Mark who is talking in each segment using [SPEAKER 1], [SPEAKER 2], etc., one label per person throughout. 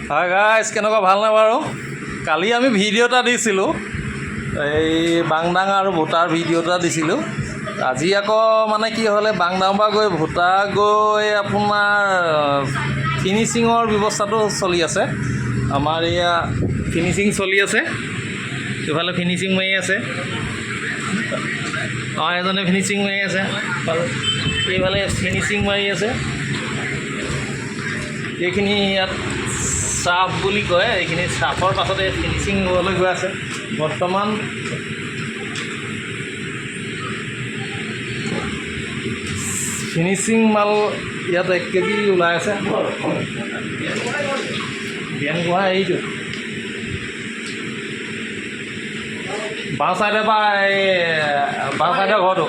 [SPEAKER 1] হয় গাইজ, কেনেকুৱা ভালনে বাৰু? কালি আমি ভিডিঅ' এটা দিছিলোঁ, এই বাংডাং আৰু ভোটাৰ ভিডিঅ' এটা দিছিলোঁ। আজি আকৌ মানে কি হ'লে, বাংডাং পৰা গৈ ভোটা গৈ আপোনাৰ ফিনিচিঙৰ ব্যৱস্থাটো চলি আছে। আমাৰ এয়া ফিনিচিং চলি আছে, ইফালে ফিনিচিং মাৰি আছে। এজনে ফিনিচিং মাৰি আছে, এইফালে ফিনিচিং মাৰি আছে। এইখিনি ইয়াত চাফ বুলি কয়, এইখিনি চাফৰ পাছতে ফিনিচিং হ'বলৈ গৈ আছে। বৰ্তমান ফিনিচিং মাল ইয়াত 1 কেজি ওলাই আছে। বিয়ান গোহা এইটো বাওঁ চাইডে বা এই বাওঁ চাইডৰ ঘৰটো,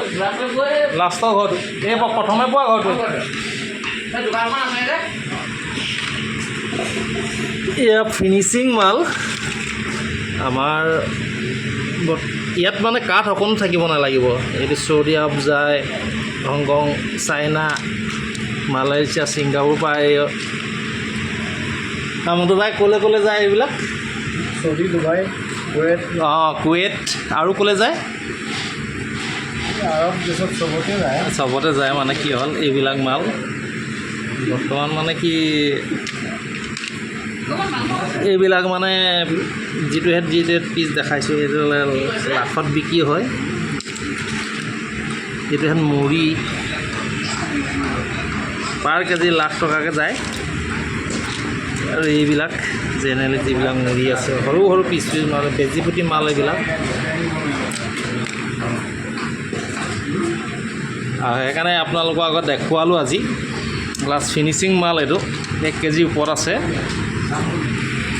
[SPEAKER 1] লাষ্টৰ ঘৰটো, এই প্ৰথমে পোৱা ঘৰটো। এয়া ফিনিচিং মাল। আমাৰ ইয়াত মানে কাঠ অকণো থাকিব নালাগিব। এইটো চৌদি আৰব যায়, হংকং, চাইনা, মালয়েছিয়া, ছিংগাপুৰ পৰা এই মধুবাই ক'লৈ যায় এইবিলাক?
[SPEAKER 2] Saudi, Dubai, Kuwait.
[SPEAKER 1] কুৱেইট আৰু ক'লৈ যায়?
[SPEAKER 2] আৰৱ দেশত
[SPEAKER 1] চবতে যায়। মানে কি হ'ল, এইবিলাক মাল বৰ্তমান মানে কি, এইবিলাক মানে যিটো পিচ দেখাইছোঁ, এইটো লাখত বিক্ৰী হয়। এইটো মুড়ি পাৰ কেজি লাখ টকাকৈ যায়। আৰু এইবিলাক জেনেৰেলি যিবিলাক মুড়ি আছে, সৰু সৰু পিচ মাল, বেজিপুটি মাল এইবিলাক। সেইকাৰণে আপোনালোকৰ আগত দেখুৱালোঁ আজি। প্লাছ ফিনিচিং মাল এইটো 1 কেজিৰ ওপৰত আছে।